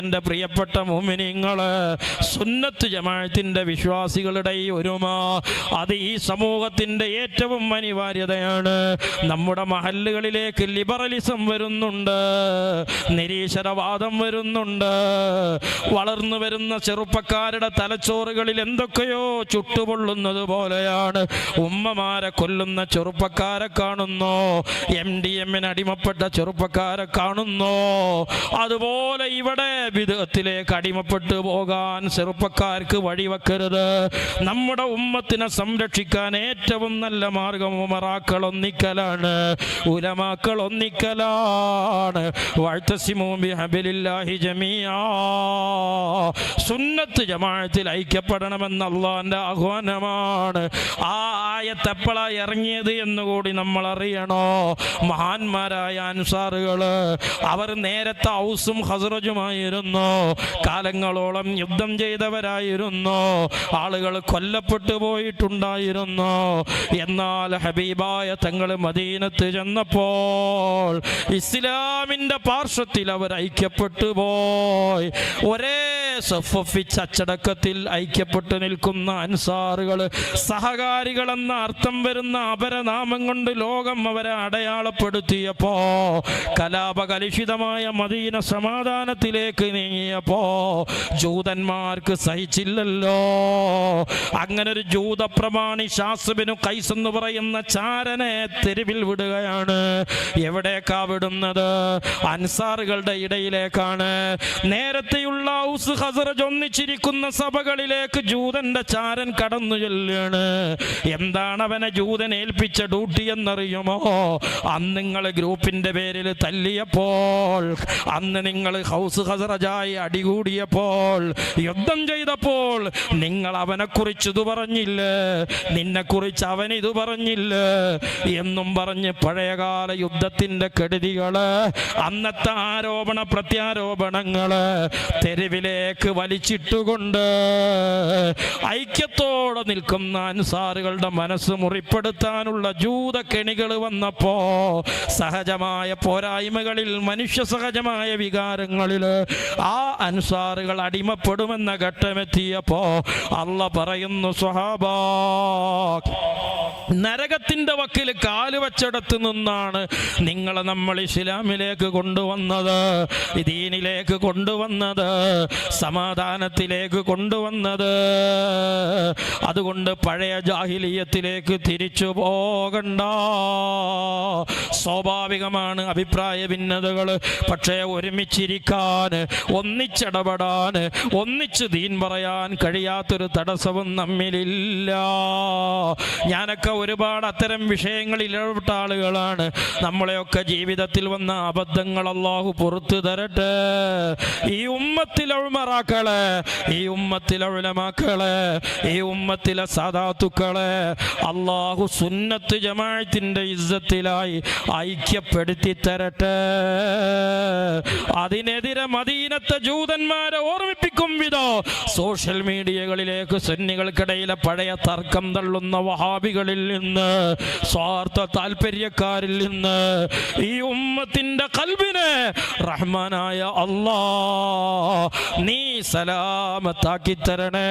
എൻ്റെ പ്രിയപ്പെട്ട മുഅ്മിനീങ്ങള്, സുന്നത്ത് ജമാഅത്തിന്റെ വിശ്വാസികളുടെ ഈ ഒരുമ അത് ഈ സമൂഹത്തിന്റെ ഏറ്റവും അനിവാര്യതയാണ്. നമ്മുടെ മഹല്ലുകളിലേക്ക് ലിബറലിസം വരുന്നുണ്ട്, നിരീശ്വരവാദം വരുന്നുണ്ട്. വളർന്നു വരുന്ന ചെറുപ്പക്കാരുടെ തലച്ചോറുകളിൽ എന്തൊക്കെയോ ചുട്ടുപൊള്ളുന്നത് പോലെയാണ്. ഉമ്മമാരെ കൊല്ലുന്ന ചെറുപ്പക്കാരെ കാണുന്നു, MDMന് അടിമപ്പെട്ട ചെറുപ്പക്കാരെ കാണുന്നു. അതുപോലെ ഇവിടെ വിദഅത്തിലേക്ക് അടിമപ്പെട്ടു പോകാൻ ചെറുപ്പക്കാർക്ക് വഴിവെക്കരുത്. നമ്മുടെ ഉമ്മത്തിനെ സംരക്ഷിക്കാൻ ഏറ്റവും നല്ല മാർഗം ഉമറാക്കൾ ഒന്നിക്കലാണ്, ഉലമാക്കൾ ഒന്നിക്കലാണ്. വഅ്തസിമൂ ബിഹബ്ലില്ലാഹി ജമീആ. സുന്നത്ത് ജമാഅത്തിൽ ഐക്യപ്പെടണമെന്ന് അല്ലാഹുവിന്റെ ആഹ്വാനമാണ്. ആ ആയത്ത് എപ്പോഴാണ് ഇറങ്ങിയത് എന്നുകൂടി നമ്മൾ അറിയണോ? മഹാന്മാരായ അൻസാറുകള് അവർ നേരത്തെ ഔസും ഖസ്റജുമായിരുന്നു, കാലങ്ങളോളം യുദ്ധം ചെയ്തവരായിരുന്നു, ആളുകൾ കൊല്ലപ്പെട്ടു പോയിട്ടുണ്ടായിരുന്നു. എന്നാൽ ഹബീബായ തങ്ങൾ മദീനത്ത് ചെന്നപ്പോൾ ഇസ്ലാമിന്റെ പാർശ്വത്തിൽ അവർ ഐക്യപ്പെട്ടു പോയി. ഒരേ സഫഫിച്ച് അച്ചടക്കത്തിൽ ഐക്യപ്പെട്ടു നിൽക്കുന്ന അൻസാറുകൾ, സഹകാരികൾ എന്ന അർത്ഥം വരുന്ന അപരനാമം കൊണ്ട് ലോകം അവരെ അടയാളപ്പെടുത്തിയപ്പോ, കലാപകലുഷിതമായ മദീന സമാധാനത്തിലേക്ക് നീങ്ങിയപ്പോ ജൂതന്മാർക്ക് സഹിച്ചില്ലല്ലോ. അങ്ങനെ ഒരു ജൂതപ്രമാണി ഷാസ്ബിനു ഖൈസ് എന്ന് പറയുന്ന ചാരനെ തെരുവിൽ വിടുകയാണ്. എവിടേക്കാ വിടുന്നത്? അൻസാറുകളുടെ ഇടയിലേക്കാണ്. നേരത്തെയുള്ള ഔസ് ഖസ്റജ് ഒന്നിച്ചിരിക്കുന്ന സഭകളിലേക്ക് ജൂതന്റെ ചാരൻ കടന്നു ചെല്ലുകയാണ്. എന്താണ് അവനെ ജൂതൻ ഏൽപ്പിച്ച ഡ്യൂട്ടി എന്നറിയുമോ? അന്ന് നിങ്ങൾ ഗ്രൂപ്പിന്റെ പേരിൽ തല്ലിയപ്പോൾ, അന്ന് നിങ്ങൾ ഹൗസ് ഖസ്റജായി അടികൂടിയപ്പോൾ, യുദ്ധം ചെയ്തപ്പോൾ നിങ്ങൾ അവനെ കുറിച്ച് ഇത് പറഞ്ഞില്ലേ, നിന്നെ കുറിച്ച് അവൻ ഇത് പറഞ്ഞില്ലേ എന്നും പറഞ്ഞ് പഴയകാല യുദ്ധത്തിന്റെ കെടുതികള്, അന്നത്തെ ആരോപണ പ്രത്യാരോപണങ്ങള് തെരുവിലേക്ക് വലിച്ചിട്ടുകൊണ്ട് ഐക്യത്തോടെ നിൽക്കുന്ന അൻസാറുകളുടെ മനസ്സ് മുറിപ്പെടുത്താനുള്ള ജൂതക്കെണികൾ വന്നപ്പോ, സഹജമായ പോരായ്മകളിൽ, മനുഷ്യ സഹജമായ വികാരങ്ങളിൽ ആ അൻസാറുകൾ അടിമപ്പെടുമെന്ന ഘട്ടമെത്തിയപ്പോ അല്ലാഹ് പറയുന്നു, സ്വഹാബാ, നരകത്തിന്റെ വക്കിൽ കാല് വച്ചിടത്ത് നിന്നാണ് നിങ്ങളെ നമ്മൾ ഇസ്ലാമിലേക്ക് കൊണ്ടുവന്നത്, ദീനിലേക്ക് കൊണ്ടുവന്നത്, സമാധാനത്തിലേക്ക് കൊണ്ടുവന്നത്. അതുകൊണ്ട് പഴയ ജാഹിലിയത്തിലേക്ക് തിരിച്ചു പോകണ്ട. സ്വാഭാവികമാണ് അഭിപ്രായ ഭിന്നതകൾ, പക്ഷേ ഒരുമിച്ചിരിക്കാൻ, ഒന്നിച്ചിടപെടാൻ, ഒന്നിച്ച് ദീൻ പറയാൻ കഴിയാത്തൊരു തടസ്സവും നമ്മിലില്ല. ഞാനൊക്കെ ഒരുപാട് അത്തരം വിഷയങ്ങളിൽ ഇടപെട്ട ആളുകളാണ്. നമ്മളെയൊക്കെ ജീവിതത്തിൽ വന്ന അബദ്ധങ്ങൾ അല്ലാഹു പുറത്തു തരട്ടെ. ഈ ഉമ്മത്തിലെ ഉമറാക്കളെ, ഈ ഉമ്മത്തിലെ ഉലമാക്കളെ, ഈ ഉമ്മത്തിലെ സാദാത്തുക്കളെ അല്ലാഹു സുന്നത്ത് ജമാഅത്തിന്റെ ഇസ്സത്തിലായി ഐക്യപ്പെടുത്തി തരട്ടെ. അതിനെതിരെ മദീനത്തെ ജൂതന്മാരെ ഓർമ്മിപ്പിക്കും വിധം സോഷ്യൽ മീഡിയകളിലേക്ക് സുന്നികൾക്കിടയിലെ പഴയ തർക്കം തള്ളുന്ന വഹാബികളിൽ നിന്ന്, സ്വാർത്ഥ താല്പര്യക്കാരിൽ നിന്ന് ഈ ഉമ്മത്തിന്റെ ഖൽബിനെ റഹ്മാനായ അല്ലാഹ് നീ സലാമത്താക്കി തരണേ.